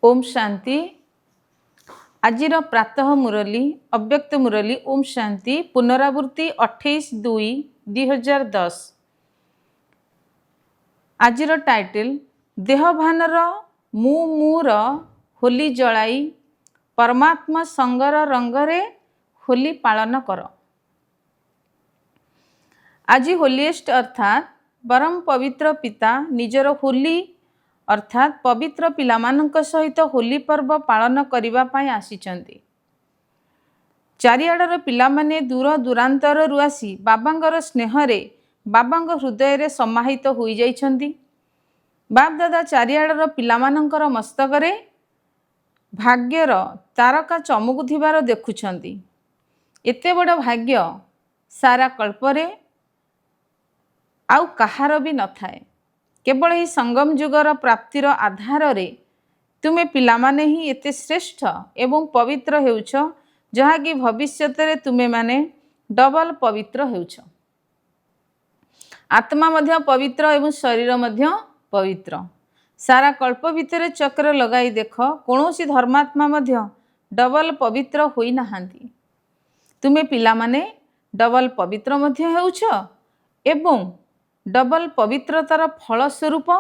ओम शांति। आजिर प्रातः मुरली अव्यक्त मुरली ओम शांति पुनरावृत्ति 28/2/2010। आजिर टाइटल देहभानर मुर होली जलाई परमात्मा संगर रंगरे होली पालन कर। आज होलीएस्ट अर्थात परम पवित्र पिता निजर होली अर्थात पवित्र पिलामानंक सहित होली पर्व पालन करिबा पाई आसीचंती। चारिआडर पिलामाने दूर दूरांतररु आसी बाबांगर स्नेहरे बाबांग हृदय रे समाहित होई जाइछंती। बाप दादा चारिआडर पिलामानंकर मस्तकरे भाग्यर तारका चमकुथिबार देखुछंती। एते बड़ भाग्य सारा कल्परे आउ कहार भी न थाए। केवल ही संगम जुगर प्राप्तिर आधार रे तुमे पिलामाने ही एते श्रेष्ठ एवं पवित्र हेउछ, जहाँकि भविष्यत रे तुमे माने डबल पवित्र हेउछ। आत्मा मध्य पवित्र एवं शरीर मध्य पवित्र। सारा कल्प भितर चक्र लगाई देख कौनसी धर्मात्मा मध्य डबल पवित्र होई नाहांती। तुमे पिलामाने डबल पवित्र मध्य हेउछ एवं डबल पवित्रतार फलस्वरूप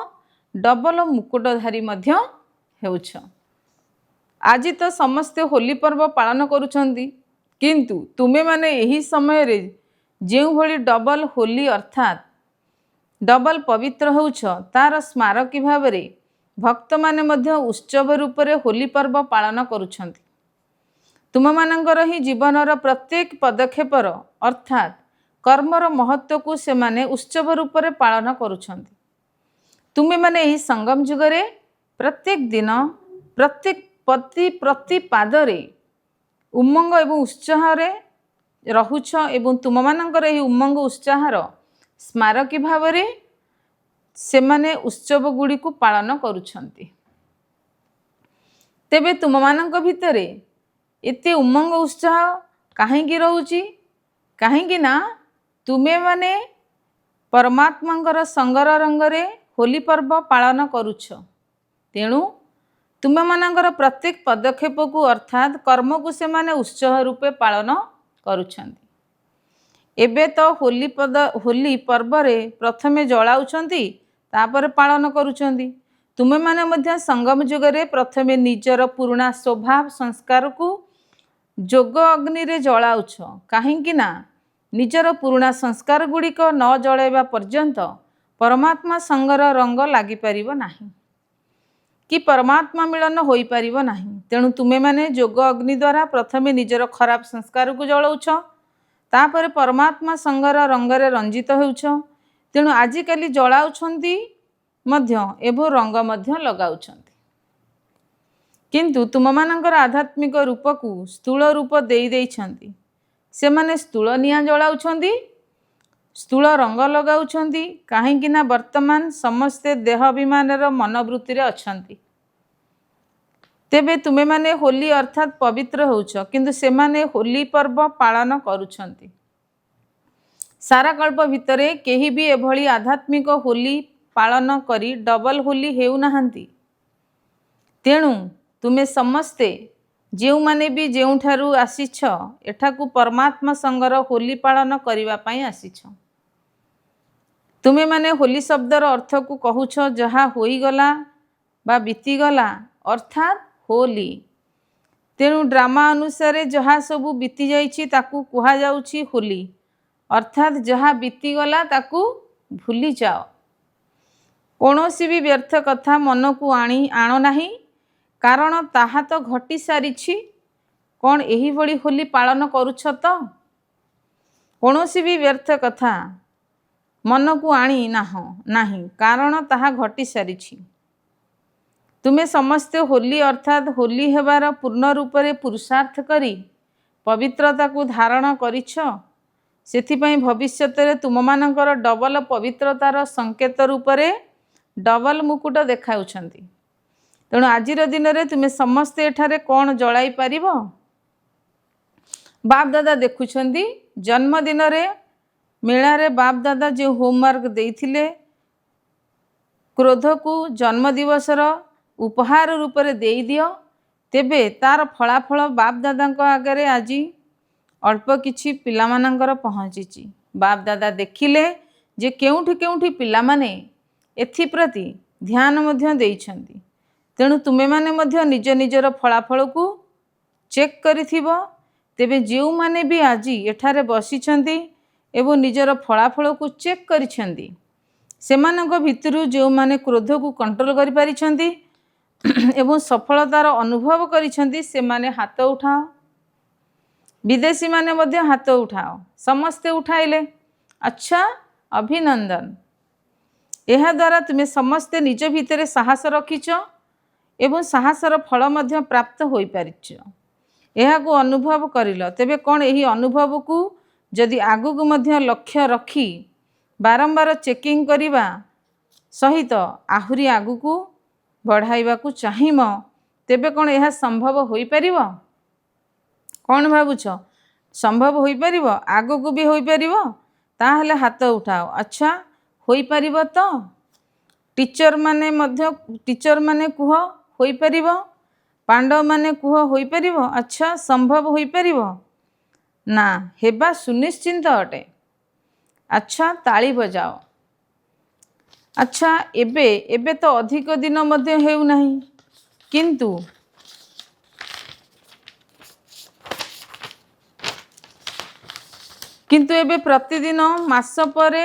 डबल मुकुटधारी मध्य हेउछ। आज तो समस्ते होली पर्व पालन करुछंती, किंतु तुमे माने एही समय रे जेउ भली डबल होली अर्थात डबल पवित्र हेउछ तार स्मारकी भावरे भक्त माने मध्य उत्सव रूप रे होली पर्व पालन करुछंती। तुम मानंकर ही जीवनर प्रत्येक पदक्षेपर अर्थात कर्मर महत्व को से माने उत्सव रूप रे पालन करुछंती। तुमे माने एही संगम जुगरे प्रत्येक दिन प्रत्येक प्रति पादरे उमंग एवं उत्साह रे रहुछ एवं तुम मानंकर एही उमंग उत्साहर स्मारकी भावरे से माने उत्सव गुडी को पालन करुछंती। तेबे तुम मानंक भितरे एते उमंग उत्साह काहेकि रहुची? काहेकि ना तुमे माने परमात्मांकर संगर रंगरे होली पर्व पालन करुछ। तेणु तुमे मानंकर प्रत्येक पदक्षेप को अर्थात कर्म को से माने उत्साह रूपे पालन करुछंती। एबे तो होली पर्व रे प्रथमे जलाउछंती तापर पालन करुछंती। तुमे माने मध्य संगम जुगरे प्रथमे निजर पुराना स्वभाव संस्कार को जोग अग्नि रे जलाउछ। काहेकि ना निजर पुराना संस्कार गुड़िक न जलाइबा पर्यंत परमात्मा संगर रंग लागि परिबो नाही कि परमात्मा मिलन होई परिबो नाही। तेणु तुमे माने जोग अग्नि द्वारा प्रथमे निजर खराब संस्कार को जलाउछ, तापर परमात्मा संगर रंगरे रंजित हेउछ। तेणु आजिकाली जलाउछंती मध्य एवं रंग मध्य लगाउछंती, किंतु तुम मानंकर आध्यात्मिक रूप को स्थूल रूप देई देइछंती। से माने स्थूल निया जलाउछंती, स्थूल रंग लगाउछंती। काहेकि ना वर्तमान समस्ते देह अभिमानर मनोवृत्ति रे अछंती। तेबे तुमे माने होली अर्थात पवित्र होउछ, किंतु से माने होली पर्व पालन करुछंती। सारा कल्प भितरे केही भी एभली आध्यात्मिक होली पालन करी डबल होली हेउ नाहंती। तेणु तुमे समस्ते जेउ माने भी जेउठारु आसीछ एठाकू परमात्मा संगर होली पालन करिबा पाई आसीछ। तुमे माने होली शब्दर अर्थ को कहूछ जहा होई गला बा बीती गला अर्थात होली। तेणु ड्रामा अनुसार जहा सबू बीती जाइछि ताकू कुहा जाउछि होली अर्थात जहा बीती गला ताकू भूली जाओ। कौनसी भी व्यर्थ कथा मन को आण नाही, कारण ताहा तो घटी सारिछि। कौन एही भली होली पालन करुछ तो? कौनसी भी व्यर्थ कथा मन को आनी नाही, कारण ताहा घटी सारिछि। तुमे समस्ते होली अर्थात होली हेबार पूर्ण रूप रे पुरुषार्थ करी पवित्रता को धारण करिछ। सेथिपाई भविष्यत रे तुम मानकर डबल पवित्रतार संकेत रूप रे डबल मुकुट देखाउछंती। तेणु आजिर दिन रे तुमे समस्ते एठारे कौन जलाई पारिबो? बाप दादा देखुछंती जन्मदिन रे मेला रे बाप दादा जो होमवर्क देइथिले क्रोध को जन्म दिवसर ଉପହାର ରୂପରେ ଦେଇଦିଅ। ତେବେ ତାର ଫଳାଫଳ ବାପ ଦାଦାଙ୍କ ଆଗରେ ଆଜି ଅଳ୍ପ କିଛି ପିଲାମାନଙ୍କର ପହଞ୍ଚିଛି। ବାପ ଦାଦା ଦେଖିଲେ ଯେ କେଉଁଠି କେଉଁଠି ପିଲାମାନେ ଏଥିପ୍ରତି ଧ୍ୟାନ ମଧ୍ୟ ଦେଇଛନ୍ତି। ତେଣୁ ତୁମେମାନେ ମଧ୍ୟ ନିଜ ନିଜର ଫଳାଫଳକୁ ଚେକ୍ କରିଥିବ। ତେବେ ଯେଉଁମାନେ ବି ଆଜି ଏଠାରେ ବସିଛନ୍ତି ଏବଂ ନିଜର ଫଳାଫଳକୁ ଚେକ୍ କରିଛନ୍ତି, ସେମାନଙ୍କ ଭିତରୁ ଯେଉଁମାନେ କ୍ରୋଧକୁ କଣ୍ଟ୍ରୋଲ କରିପାରିଛନ୍ତି ଏବଂ ସଫଳତାର ଅନୁଭବ କରିଛନ୍ତି, ସେମାନେ ହାତ ଉଠାଅ। ବିଦେଶୀମାନେ ମଧ୍ୟ ହାତ ଉଠାଅ। ସମସ୍ତେ ଉଠାଇଲେ। ଆଚ୍ଛା, ଅଭିନନ୍ଦନ। ଏହାଦ୍ୱାରା ତୁମେ ସମସ୍ତେ ନିଜ ଭିତରେ ସାହସ ରଖିଛ ଏବଂ ସାହସର ଫଳ ମଧ୍ୟ ପ୍ରାପ୍ତ ହୋଇପାରିଛ। ଏହାକୁ ଅନୁଭବ କରିଲ। ତେବେ କ'ଣ ଏହି ଅନୁଭବକୁ ଯଦି ଆଗକୁ ମଧ୍ୟ ଲକ୍ଷ୍ୟ ରଖି ବାରମ୍ବାର ଚେକିଂ କରିବା ସହିତ ଆହୁରି ଆଗକୁ ବଢ଼ାଇବାକୁ ଚାହିଁବ, ତେବେ କ'ଣ ଏହା ସମ୍ଭବ ହୋଇପାରିବ? କ'ଣ ଭାବୁଛ? ସମ୍ଭବ ହୋଇପାରିବ? ଆଗକୁ ବି ହୋଇପାରିବ? ତାହେଲେ ହାତ ଉଠାଅ। ଆଚ୍ଛା, ହୋଇପାରିବ ତ? ଟିଚରମାନେ କୁହ ହୋଇପାରିବ। ପାଣ୍ଡବମାନେ କୁହ ହୋଇପାରିବ। ଆଚ୍ଛା, ସମ୍ଭବ ହୋଇପାରିବ? ନା, ହେବା ସୁନିଶ୍ଚିତ ଅଟେ। ଆଚ୍ଛା, ତାଳି ବଜାଅ। ଆଚ୍ଛା, ଏବେ ତ ଅଧିକ ଦିନ ମଧ୍ୟ ହେଉନାହିଁ, କିନ୍ତୁ ଏବେ ପ୍ରତିଦିନ ମାସ ପରେ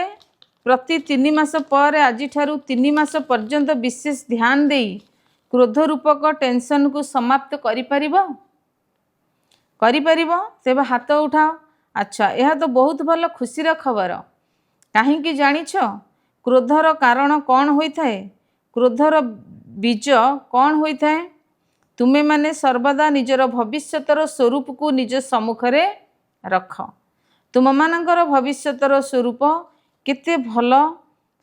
ପ୍ରତି 3 ମାସ ପରେ ଆଜିଠାରୁ 3 ମାସ ପର୍ଯ୍ୟନ୍ତ ବିଶେଷ ଧ୍ୟାନ ଦେଇ କ୍ରୋଧ ରୂପକ ଟେନସନକୁ ସମାପ୍ତ କରିପାରିବ? ତେବେ ହାତ ଉଠାଅ। ଆଚ୍ଛା, ଏହା ତ ବହୁତ ଭଲ ଖୁସିର ଖବର। କାହିଁକି ଜାଣିଛ? କ୍ରୋଧର କାରଣ କ'ଣ ହୋଇଥାଏ? କ୍ରୋଧର ବୀଜ କ'ଣ ହୋଇଥାଏ? ତୁମେମାନେ ସର୍ବଦା ନିଜର ଭବିଷ୍ୟତର ସ୍ୱରୂପକୁ ନିଜ ସମ୍ମୁଖରେ ରଖ। ତୁମମାନଙ୍କର ଭବିଷ୍ୟତର ସ୍ୱରୂପ କେତେ ଭଲ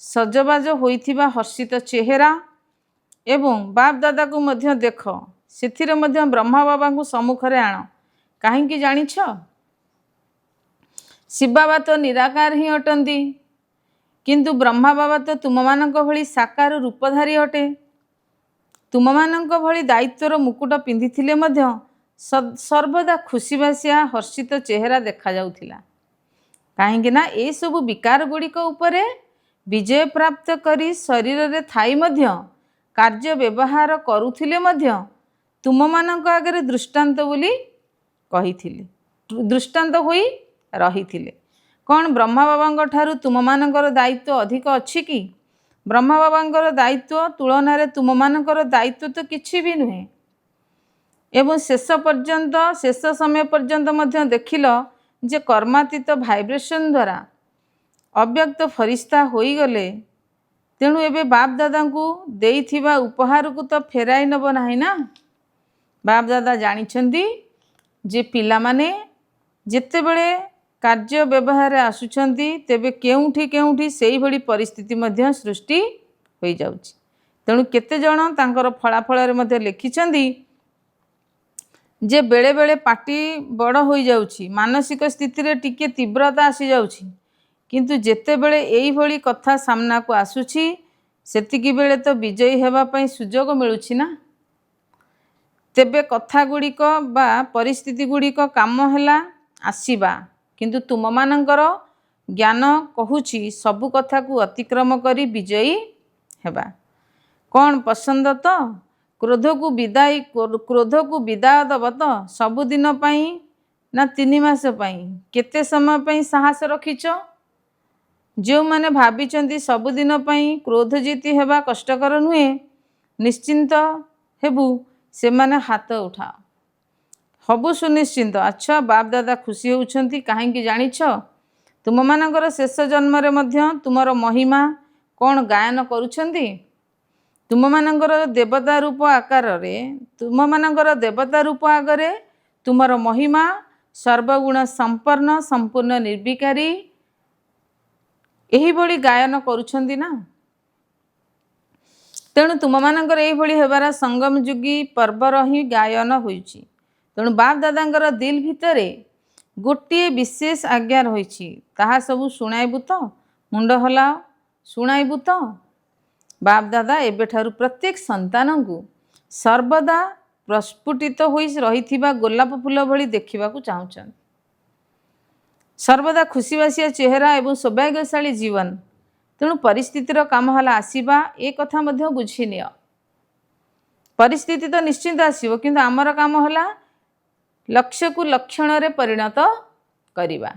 ସଜବାଜ ହୋଇଥିବା ହର୍ଷିତ ଚେହେରା ଏବଂ ବାପ ଦାଦାକୁ ମଧ୍ୟ ଦେଖ। ସେଥିରେ ମଧ୍ୟ ବ୍ରହ୍ମା ବାବାଙ୍କୁ ସମ୍ମୁଖରେ ଆଣ। କାହିଁକି ଜାଣିଛ? ଶିବ ବାବା ତ ନିରାକାର ହିଁ ଅଟନ୍ତି, କିନ୍ତୁ ବ୍ରହ୍ମା ବାବା ତ ତୁମମାନଙ୍କ ଭଳି ସାକାର ରୂପଧାରୀ ଅଟେ। ତୁମମାନଙ୍କ ଭଳି ଦାୟିତ୍ୱର ମୁକୁଟ ପିନ୍ଧିଥିଲେ ମଧ୍ୟ ସର୍ବଦା ଖୁସିବାସିଆ ହର୍ଷିତ ଚେହେରା ଦେଖାଯାଉଥିଲା। କାହିଁକି ନା ଏସବୁ ବିକାର ଗୁଡ଼ିକ ଉପରେ ବିଜୟ ପ୍ରାପ୍ତ କରି ଶରୀରରେ ଥାଇ ମଧ୍ୟ କାର୍ଯ୍ୟ ବ୍ୟବହାର କରୁଥିଲେ ମଧ୍ୟ ତୁମମାନଙ୍କ ଆଗରେ ଦୃଷ୍ଟାନ୍ତ ବୋଲି କହିଥିଲେ, ଦୃଷ୍ଟାନ୍ତ ହୋଇ ରହିଥିଲେ। କ'ଣ ବ୍ରହ୍ମା ବାବାଙ୍କ ଠାରୁ ତୁମମାନଙ୍କର ଦାୟିତ୍ୱ ଅଧିକ ଅଛି କି? ବ୍ରହ୍ମା ବାବାଙ୍କର ଦାୟିତ୍ୱ ତୁଳନାରେ ତୁମମାନଙ୍କର ଦାୟିତ୍ୱ ତ କିଛି ବି ନୁହେଁ। ଏବଂ ଶେଷ ସମୟ ପର୍ଯ୍ୟନ୍ତ ମଧ୍ୟ ଦେଖିଲ ଯେ କର୍ମାତୀତ ଭାଇବ୍ରେସନ୍ ଦ୍ୱାରା ଅବ୍ୟକ୍ତ ଫରିସ୍ତା ହୋଇଗଲେ। ତେଣୁ ଏବେ ବାପ ଦାଦାଙ୍କୁ ଦେଇଥିବା ଉପହାରକୁ ତ ଫେରାଇ ନେବ ନାହିଁ ନା। ବାପ ଦାଦା ଜାଣିଛନ୍ତି ଯେ ପିଲାମାନେ ଯେତେବେଳେ କାର୍ଯ୍ୟ ବ୍ୟବହାରରେ ଆସୁଛନ୍ତି, ତେବେ କେଉଁଠି କେଉଁଠି ସେଇଭଳି ପରିସ୍ଥିତି ମଧ୍ୟ ସୃଷ୍ଟି ହୋଇଯାଉଛି। ତେଣୁ କେତେଜଣ ତାଙ୍କର ଫଳାଫଳରେ ମଧ୍ୟ ଲେଖିଛନ୍ତି ଯେ ବେଳେବେଳେ ପାଟି ବଡ଼ ହୋଇଯାଉଛି, ମାନସିକ ସ୍ଥିତିରେ ଟିକେ ତୀବ୍ରତା ଆସିଯାଉଛି, କିନ୍ତୁ ଯେତେବେଳେ ଏଇଭଳି କଥା ସାମ୍ନାକୁ ଆସୁଛି, ସେତିକି ବେଳେ ତ ବିଜୟୀ ହେବା ପାଇଁ ସୁଯୋଗ ମିଳୁଛି ନା। ତେବେ କଥା ଗୁଡ଼ିକ ବା ପରିସ୍ଥିତି ଗୁଡ଼ିକ କାମ ହେଲା ଆସିବା, କିନ୍ତୁ ତୁମମାନଙ୍କର ଜ୍ଞାନ କହୁଛି ସବୁ କଥାକୁ ଅତିକ୍ରମ କରି ବିଜୟୀ ହେବା। କ'ଣ ପସନ୍ଦ ତ? କ୍ରୋଧକୁ ବିଦାୟ ଦେବ ତ? ସବୁଦିନ ପାଇଁ ନା 3 ମାସ ପାଇଁ? କେତେ ସମୟ ପାଇଁ ସାହସ ରଖିଛ? ଯେଉଁମାନେ ଭାବିଛନ୍ତି ସବୁଦିନ ପାଇଁ କ୍ରୋଧ ଜିତି ହେବା କଷ୍ଟକର ନୁହେଁ, ନିଶ୍ଚିନ୍ତ ହେବୁ, ସେମାନେ ହାତ ଉଠାଅ। ହବୁ ସୁନିଶ୍ଚିନ୍ତ। ଆଚ୍ଛା, ବାପ ଦାଦା ଖୁସି ହେଉଛନ୍ତି। କାହିଁକି ଜାଣିଛ? ତୁମମାନଙ୍କର ଶେଷ ଜନ୍ମରେ ମଧ୍ୟ ତୁମର ମହିମା କ'ଣ ଗାୟନ କରୁଛନ୍ତି? ତୁମମାନଙ୍କର ଦେବତା ରୂପ ଆଗରେ ତୁମର ମହିମା ସର୍ବଗୁଣ ସମ୍ପନ୍ନ, ସମ୍ପୂର୍ଣ୍ଣ ନିର୍ବିକାରୀ ଏହିଭଳି ଗାୟନ କରୁଛନ୍ତି ନା। ତେଣୁ ତୁମମାନଙ୍କର ଏହିଭଳି ହେବାର ସଙ୍ଗମ ଯୁଗୀ ପର୍ବର ହିଁ ଗାୟନ ହୋଇଛି। ତେଣୁ ବାପ ଦାଦାଙ୍କର ଦିଲ ଭିତରେ ଗୋଟିଏ ବିଶେଷ ଆଜ୍ଞା ରହିଛି। ତାହା ସବୁ ଶୁଣାଇବୁ ତ? ମୁଣ୍ଡ ହଲାଅ, ଶୁଣାଇବୁ ତ? ବାପ ଦାଦା ଏବେଠାରୁ ପ୍ରତ୍ୟେକ ସନ୍ତାନଙ୍କୁ सर्वदा प्रस्फुटित होई रहिथिबा गोलाप फूल भली देखिबाकू चाहुछन। सर्वदा खुशीबासिया चेहरा एवं सौभाग्यशाली जीवन। तेणु परिस्थितिर काम हला आसीबा ए कथा मध्य बुझी नियो। परिस्थिति तो निश्चिंत आसीबो किंतु आमर काम हला लक्ष्य को लक्षण रे परिणत करिबा।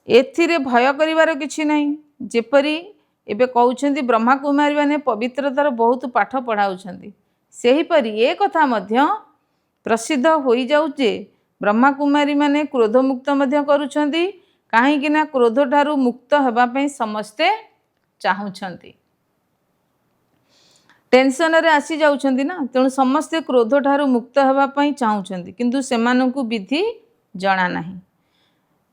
एथिरे भय करिवार किछि नहीं। जेपरि एबे कहउछन्ति ब्रह्मा कुमारी माने पवित्रतार बहुत पाठ पढ़ाउछन्ति, सेहीपरि ए कथा मध्य प्रसिद्ध होई जाउचे ब्रह्मा कुमारी माने क्रोधमुक्त मध्य करूछन्ति। काहेकि ना क्रोध ठारू मुक्त हेबा पई समस्ते चाहुछन्ति। टेंशन रे आसी जाउछन्ति ना, तेणु समस्ते क्रोध ठारू मुक्त हेबा पई चाहुछन्ति किंतु सेमानंकु विधि जणा नाही।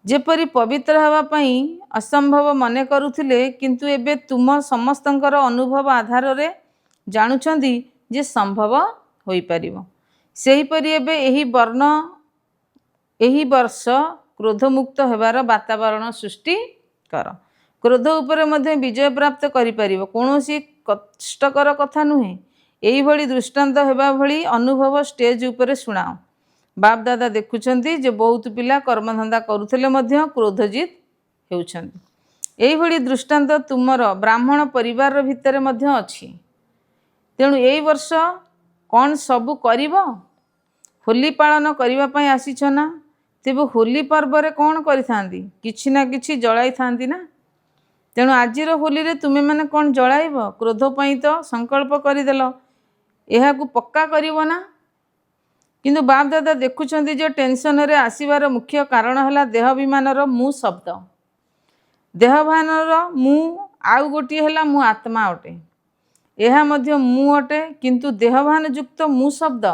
जेपरि पवित्र हेबा पई असंभव मने करुथिले किंतु एबे तुम समस्तंकर अनुभव आधार रे जानुछन्ति जे संभव होई परिबो। सेहीपरि एबे एही वर्ष क्रोधमुक्त हेबार वातावरण सृष्टि कर। क्रोध उपरे मध्य विजय प्राप्त करि परिबो, कोनोसी कष्टकर कथा नुहे। एही भली दृष्टांत हेबा भली अनुभव स्टेज उपरे सुनाओ। बाप दादा देखुछन्ति जे बहुत पिला कर्मधंदा करुथिले मध्य क्रोधजित हेउछन्ति। एही भली दृष्टांत तुमर ब्राह्मण परिवार भितरे मध्य अछि। तेणु एही वर्ष कौन सबु करिवो? होली पालन करिवा पई आसीछ ना, तेबे होली पर्व रे कौन करिथांती? किछि ना किछि जळाई थांती ना। तेणु आजिर होली रे तुमे माने कौन जळाइबो? क्रोध पई तो संकल्प करिदेलो, एहाकु पक्का करिवो ना। किंतु बाप दादा देखुछन्ति जे टेंशन रे आसीबार मुख्य कारण हला देहाभिमानर मु शब्द। देहाभिमानर मु आउ गोटी हला मु आत्मा अटे। एहा मध्य मु अटे किंतु देहभान युक्त मु शब्द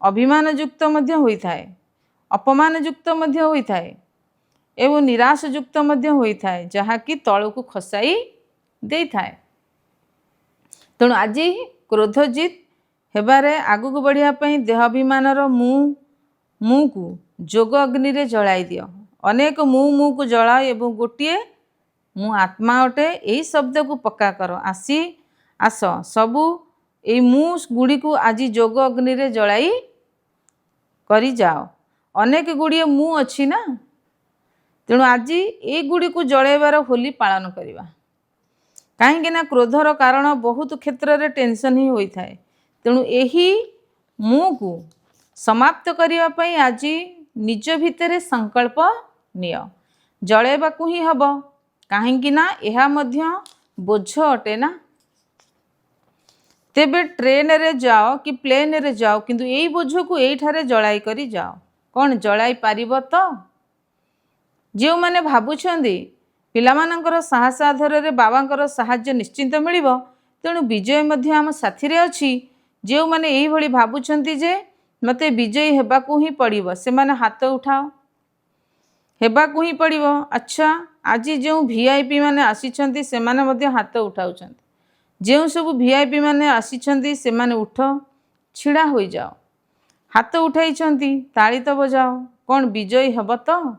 अभिमान युक्त मध्य होई थाए, अपमान युक्त मध्य होई थाए एवं निराश युक्त मध्य होई थाए, जहा कि तळकु खसाई देई थाए। तेणु आज क्रोधजित हेबारे आगु बढ़िया पई देहाभिमानर मु को जोग अग्नि रे जळाई दियो। अनेक मु को जळा एवं गोटिए मु आत्मा अटे एही शब्द को पक्का करो। आस सबू ए मु गुड़ी को आज जोग अग्नि रे जळाई करी जाओ। अनेक गुड़िए मु अच्छी ना, तेणु आज ए गुड़ी को जळेबार होली पालन करिबा। काहेकि ना क्रोधर कारण बहुत क्षेत्र रे टेंशन ही होई थाए। तेणु एही मु को समाप्त करिबा पई आज निज भितरे संकल्प नियो। जळेबा को ही हबो, काहेकि ना एहा मध्य बोझ अटे ना। तेबे ट्रेन रे जाओ कि प्लेन रे जाओ किंतु एई बोझ को एई ठारे जळाई करी जाओ। कौन जळाई पारिबो? तो जो माने भाबुछन्ति पिलामानंकर साहस आधार रे बाबांकर साहाय्य निश्चिंत मिलिबो, तेणु विजय मध्य आम साथी रे अछि। जो माने एई भली भाबुछन्ति जे मते विजयी हेबाकू ही पड़िबो, से माने हाथ उठाओ। हेबाकू ही पड़िबो। अच्छा, आज जो वीआईपी माने आसीछन्ति से माने मध्य हाथ उठाउछन्ति। जो सब वीआईपी माने आसीछन्ति से माने उठ, छिड़ा होई जाओ। हाथ उठाइछन्ति, ताली तो बजाओ। कौन विजयी हेबो? तो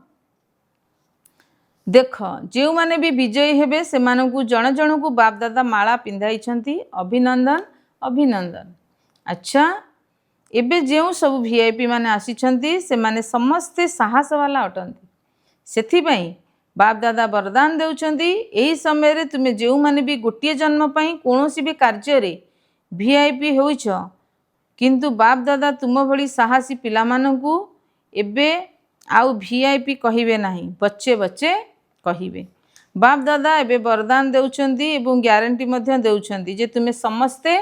देख, जो माने भी विजयी हेबे से मानकु जण जण को बाप दादा माला पिंधाइछन्ति। अभिनंदन अभिनंदन। अच्छा, एबे जो सब वीआईपी माने आसीछन्ति से माने समस्ते साहस वाला अटन्ति। सेथि पई बाप दादा वरदान देउछन्ति, एही समय रे तुमे जो माने भी गोटिए जन्म पई कोनोसी भी कार्य रे वीआईपी होइछ, किंतु बाप दादा तुम भली साहसी पिला मानकु एबे आउ वीआईपी कहिबे नाही, बच्चे बच्चे कहिबे। बाप दादा एबे वरदान देउछन्ति एवं ग्यारंटी मध्य देउछन्ति जे तुमे समस्ते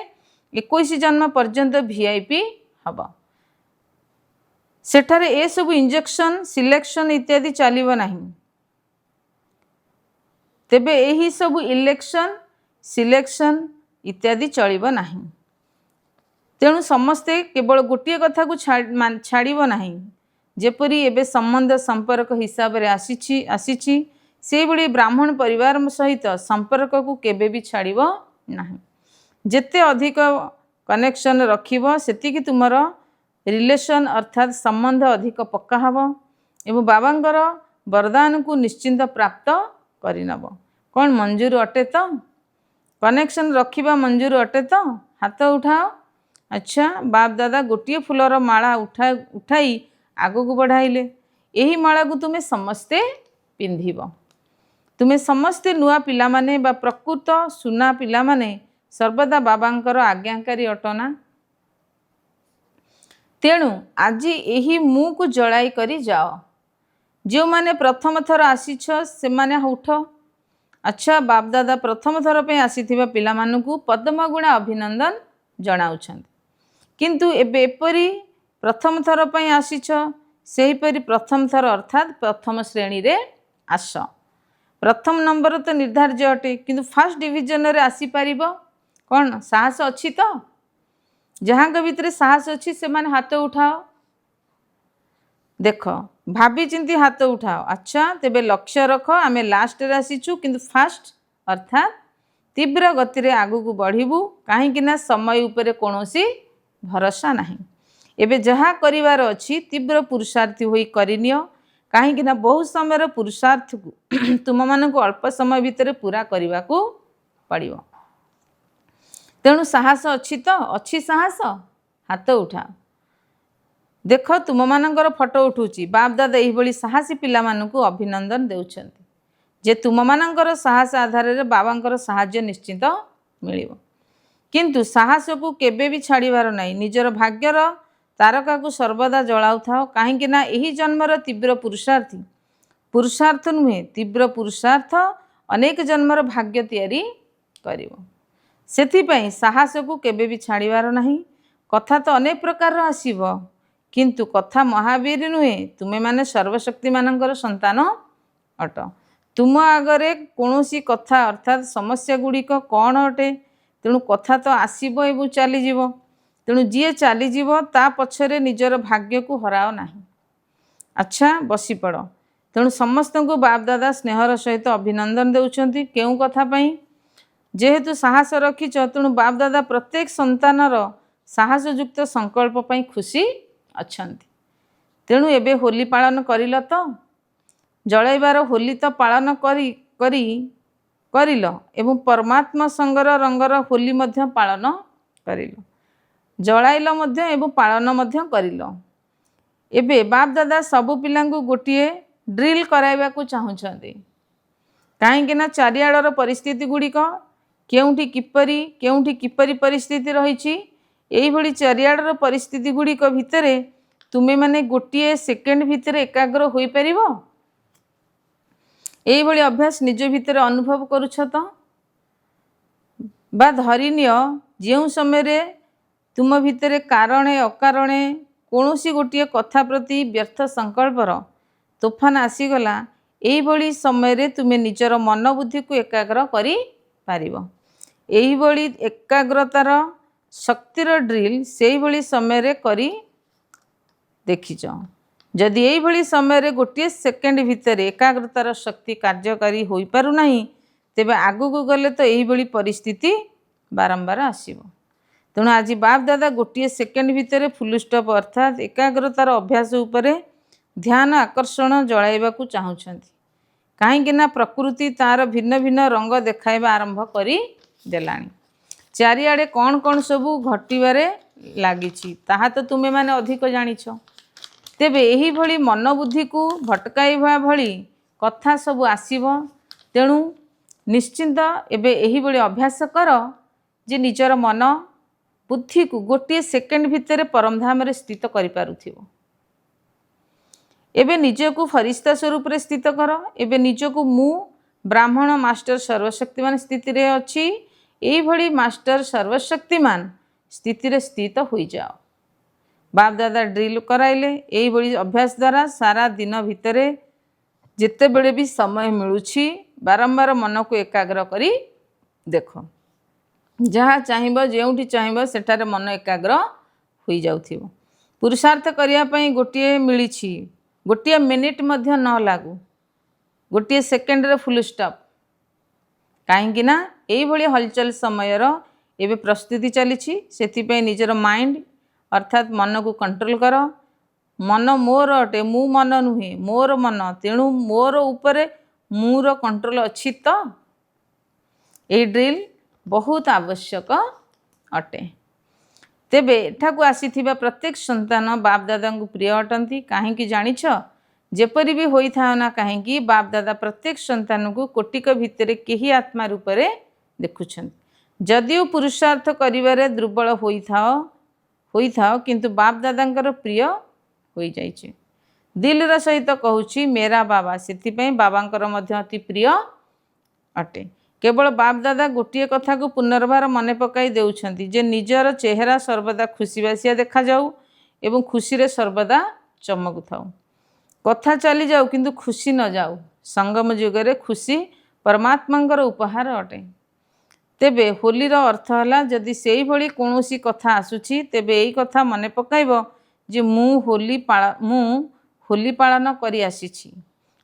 21 जन्म पर्यंत वीआईपी हबो। सेठारे ए सब इंजेक्शन सिलेक्शन इत्यादि चलिबो नाही। तेबे एही सब इलेक्शन सिलेक्शन इत्यादि चलिबो नाही। तेणु समस्ते केवल गोटे कथा को छाड़िबो नाही। जेपरि एबे संबंध संपर्क हिसाब रे आसीछि से बड़ी ब्राह्मण परिवार सहित संपर्क को केबे भी छाड़िबो नाही। जेते अधिक कनेक्शन रखिबो सेतिकी तुमर रिलेशन अर्थात संबंध अधिक पक्का हबो एवं बाबांकर वरदान को निश्चिंत प्राप्त करिनबो। कौन मंजूर अटे? तो कनेक्शन रखिबा मंजूर अटे? तो हाथ उठाओ। अच्छा बाप दादा गोटे फूलर माला उठाई आगक बढ़ाइले यही माला को तुम्हें समस्ते पिंधिब तुम्हें समस्ते नुआ पिला माने बा प्रकृत सुना पिला माने सर्वदा बाबांकर आज्ञाकारी अटना तेणु आज यही मुँह को जलाई करी जाओ जो माने प्रथम थर आसीछ से माने उठ अच्छा बाप दादा प्रथम थर पे आसीथिबा पिला मानकु पद्मगुणा अभिनंदन जणाउछन्ति किंतु एबे एपरी प्रथम थर पे आसीछ सेहीपरि प्रथम थर अर्थात प्रथम श्रेणी रे आस प्रथम नंबर तो निर्धार्य अटे किंतु फर्स्ट डिविजन रे आसी परिबो कौन साहस अच्छी तो जहाँ के भितर साहस अच्छी से माने हाथ उठाओ देख भाभी चिंती हाथ उठाओ अच्छा तेबे लक्ष्य रख आमे लास्ट रे आसीचु किंतु फास्ट अर्थात तीव्र गति रे आगु को बढ़िबू काहे ना समय उपरे कोनोसी भरोसा नहीं एबे जहाँ करिवार अछि तीव्र पुरुषार्थी होई करिनियो काहे ना बहुत समय पुरुषार्थ को तुम मान को अल्प समय भितर पूरा करने को पड़ो तेणु साहस अच्छी तो अच्छी साहस हाथ उठा देख तुम मानकर फोटो उठूची बाप दादा यही साहसी पिला मानकु अभिनंदन देउछन्ति जे तुम मानकर साहस आधार रे बाबांकर साहाय्य निश्चित मिलिबो किंतु साहस को केबे भी छाड़ीबार नहीं निजर भाग्यर तारका को सर्वदा जलाउ थाओ काहे ना यही जन्मर तीव्र पुरुषार्थ नुहे तीव्र पुरुषार्थ अनेक जन्मर भाग्य तैयारी करिवो सेथिपई साहस को केबे भी छाड़ीबार नहीं कथा तो अनेक प्रकार आसीबो किंतु कथा महावीर नुहे तुमे माने सर्वशक्ति मानकर संतान अट तुम आगरे कौनसी कथा अर्थात समस्या गुड़िक कौन अटे तेणु कथा तो आसीबो एवं चलीजिवो तेणु जी चलीजिवो ता पछरे निजर भाग्य को हराओ नहीं अच्छा बसी पड़ तेणु समस्त को बाप दादा स्नेहर सहित अभिनंदन देउछन्ति केउ कथा पई जेहेतु साहस रखिच तेणु बाप दादा प्रत्येक संतानर साहसयुक्त संकल्प पई खुशी अछन्ति तेणु एबे होली पालन करिल तो जलैबार होली तो पालन करिल एवं परमात्मा संगर रंगर होली मध्य पालन करिल जलाइल मध्य एवं पालन मध्य करिल एबे बाप दादा सबु पिलांगु गोटिए ड्रिल कराइबा को चाहुछन्ति काहेकि ना चारिआडर परिस्थिति गुड़िक केउठी किपरि परिस्थिति रहिछि एही भली चारिआडर परिस्थिति गुड़िक भितरे तुमे माने गोटिए सेकेंड भितरे एकाग्र होई परिबो एही भली अभ्यास निज भितरे अनुभव करूछ तो बा धरिनियो जेउ समय रे तुम भितरे कारणे अकारणे कौनसी गोटिए कथा प्रति व्यर्थ संकल्पर तोफान आसीगला एही भली समय रे तुमे निजर मन बुद्धि को एकाग्र करि पारिबो एही भली एकाग्रतार शक्तिर ड्रिल सेही भली समय रे करी देखिच जदि एही भली समय रे गोटे सेकेंड भितर एकाग्रतार शक्ति कार्यकारी होई पारु नाही तेबे आगु को गले तो एही भली परिस्थिति बारंबार आसीबो तेणु आज बाप दादा गोटे सेकेंड भितर फुल स्टॉप अर्थात एकाग्रतार अभ्यास उपरे ध्यान आकर्षण जलाइबा को चाहुछन्ति काहेकि ना प्रकृति तार भिन्न भिन्न रंग देखाइबा आरंभ करी देलानी चारिआडे कौन कौन सबू घटिबारे लागिछि ताहा तो तुमे माने अधिक जानिछ तेबे एही भली मन बुद्धि को भटकाइबा भली कथा सबू आसीबो तेणु निश्चिंत एबे एही भली अभ्यास कर जे निजर मन बुद्धि को गोटे सेकेंड भितर परमधाम रे स्थित करि पारुथिबो एबे निजको फरिश्ता स्वरूप रे स्थित कर एबे निजको मु ब्राह्मण मास्टर सर्वशक्तिमान स्थिति रे अछि एही भली मास्टर सर्वशक्तिमान स्थिति रे स्थित होई जाओ बाप दादा ड्रिल कराइले एही भली अभ्यास द्वारा सारा दिन भितरे जिते बेले भी समय मिलुछि बारंबार मन को एकाग्र करी देखो जहाँ चाहिए जोठी चाहिए सेठारे मन एकाग्र हो जाउथिबो पुरुषार्थ करिया पई गोटिए मिलिछि गोटिए मिनिट मध्य न लागू गोटिए सेकेंड रे फुल स्टॉप काहेकि ना एही भली हलचल समयर एबे प्रस्तुति चलीछि सेथिपई निजर माइंड अर्थात मन को कंट्रोल कर मन मोर अटे मु मन नुहे मोर मन तेणु मोर उपरे मुर कंट्रोल अच्छी तो ये ड्रिल बहुत आवश्यक अटे तेबे एठाकु आसीथिबा प्रत्येक संतान बाप दादा को प्रिय अटंती काहेकि जानिछ जेपरि भी होई थाओ ना काहेकि बाप दादा प्रत्येक संतान को कोटिक भितर केही आत्मा रूप में देखुछन जदिও पुरुषार्थ करिवारे दुर्बल होई थाओ किंतु बाप दादांकर प्रिय होई जाइछे दिलर सहित कहूची मेरा बाबा से बाबांकर मध्य अति प्रिय अटे केवल बाप दादा गोटे कथा को पुनर्बार मन पकाई देउछंती जे निजर चेहरा सर्वदा खुशीबासिया देखा जाऊ एवं खुशी रे सर्वदा चमकु थाऊ कथा चली जाऊ किंतु खुशी न जाऊ संगम जुगरे खुशी परमात्मांकर उपहार अटे तेबे होलीर अर्थ है जदि से भली कौनसी कथा आसुची तेबे यही कथा मन पकाइब जे मु होली पालन करी आसीछि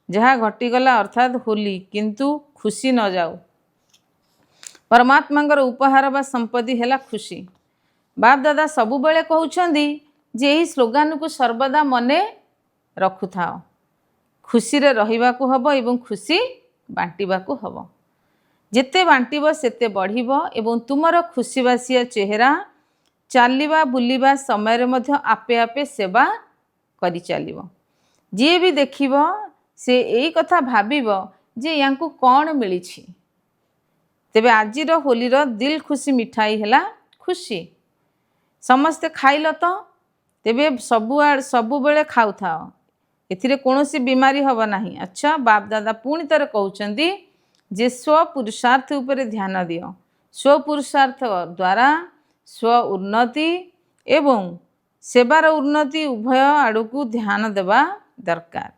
जहाँ घटीगला अर्थात होली किंतु खुशी न जाऊ परमात्मांकर उपहार बा संपत्ति है खुशी बाप दादा सबुबले कहउछंदी जे एही स्लोगान को सर्वदा मने रखु थाओ खुशी रे रहिबाकू हबो एवं खुशी बांटिबाकू हबो जेते बांटिबो सेते बढ़िबो एवं तुमर खुशीबासिया चेहरा चालिबा बुलिबा समय रे मध्य आपे आपे सेवा करि चालिबो जे भी देखिबो से एही कथा भाबिबो जे यांकू कोन मिलिछि तेबे आजिर होलीर दिल खुशी मिठाई हैला खुशी समस्ते खाइल तो तेबे सबु बेले खाऊ थाओ एथिरे कौनसी बीमारी हब नाही अच्छा बाप दादा पुणी तर कहउचंदी जे स्व पुरुषार्थ उपरे ध्यान दियो स्व पुरुषार्थ द्वारा स्व उन्नति एवं सेवार उन्नति उभय आड़ को ध्यान देवा दरकार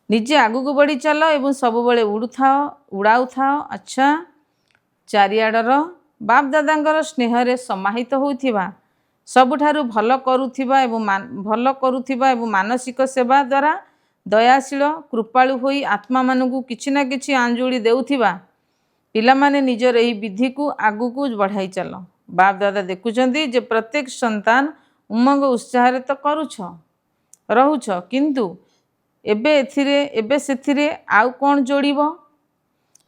निजे आगु को बढ़ी चल एवं सब बेले उड़ाऊ थाओ अच्छा चारिआडर बाप दादांकर स्नेह समाहित होउथिबा सबुठारु भल करुथिबा एवं मानसिक सेवा द्वारा दयाशील कृपालु होई आत्मा मानकु किछि ना किछि आंजुली देउथिबा पिला माने निजर एही विधि को आगु को बढ़ाई चल बाप दादा देखुचंदी जे प्रत्येक संतान उमंग उत्साह तो करुछ रहुछ किंतु एबे सेथिरे आउ कोन जोड़िबो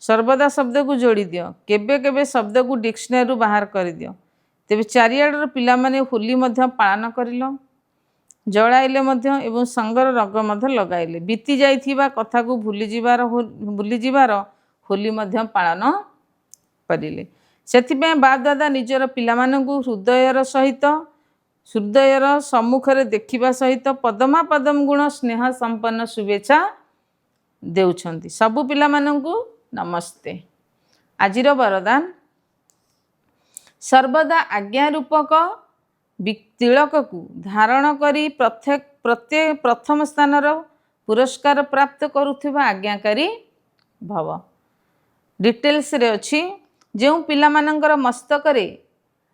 सर्वदा शब्द को जोड़ी दियो केबे केबे शब्द को डिक्शनरी बाहर कर दियो तेबे चारिआडर पिला माने होली मध्य पालन करिलो जलाइले एवं संगर रंग मध्य लगाइले बीती जाइथिबा कथा को भूली जिबार होली मध्य पालन करिले सेथिबे बाप दादा निजर पिला मानकु हृदयर सम्मुखरे देखिबा सहित पदमा पदम गुण स्नेह संपन्न शुभेच्छा देउछंती सबु पिला मानकु नमस्ते आजिर वरदान सर्वदा आज्ञा रूपक तिलक को धारण करी प्रथम स्थान पुरस्कार प्राप्त करुथिबा आज्ञाकारी भव डिटेल्स रे अछि जो पिला मानकर मस्तक रे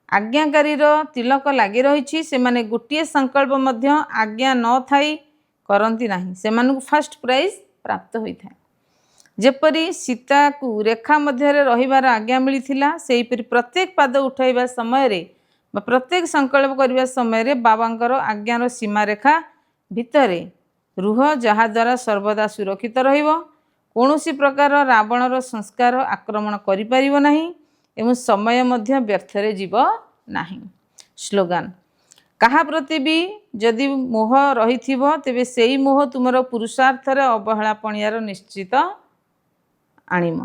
आज्ञाकारी तिलक लगी रही से माने गोटे संकल्प मध्य आज्ञा न थाई करती नहीं से फर्स्ट प्राइज प्राप्त होता है जेपरी सीता को रेखा मध्य रहिबार आज्ञा मिलिथिला सेहीपरि प्रत्येक पाद उठाइबा समय रे प्रत्येक संकल्प करबा समय रे बाबांकर आज्ञार सीमा रेखा भितरे रुह जहा द्वारा सर्वदा सुरक्षित रहिबो कौनसी प्रकार रावणर संस्कार आक्रमण करि परिबो नाही एवं समय मध्य व्यर्थरे जीव नाही स्लोगान कहा प्रति भी जदि मोह रही तेबे सेही मोह तुमर पुरुषार्थरे अवहेला पणियार निश्चित आणिम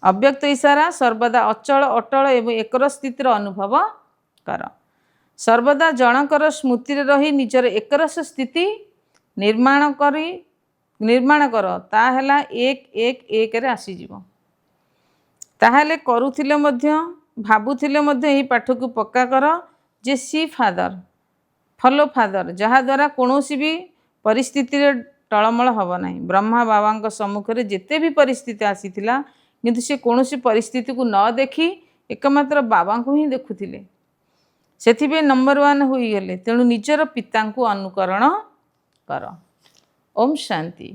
अव्यक्त इशारा सर्वदा अचल अटल एवं एकर स्थितिर अनुभव कर सर्वदा जनकर स्मृति रही निजर एकरस स्थिति निर्माण कर ताहेला एक एक एक रे आसीजिवो ताहेले करुथिले मध्य भाबुथिले मध्य एही पाठ को पक्का कर जे सी फादर फॉलो फादर जहा द्वारा कौनसी भी परिस्थिति रे टलमल हब नहीं ब्रह्मा बाबा सम्मुख में जिते भी परिस्थिति आसीथिला किंतु से कौनसी परिस्थिति को न देखी एकमात्र बाबा को ही देखुथिले सेथिबे नंबर 1 होई गले तेणु निजर पिता को अनुकरण कर ओम शांति।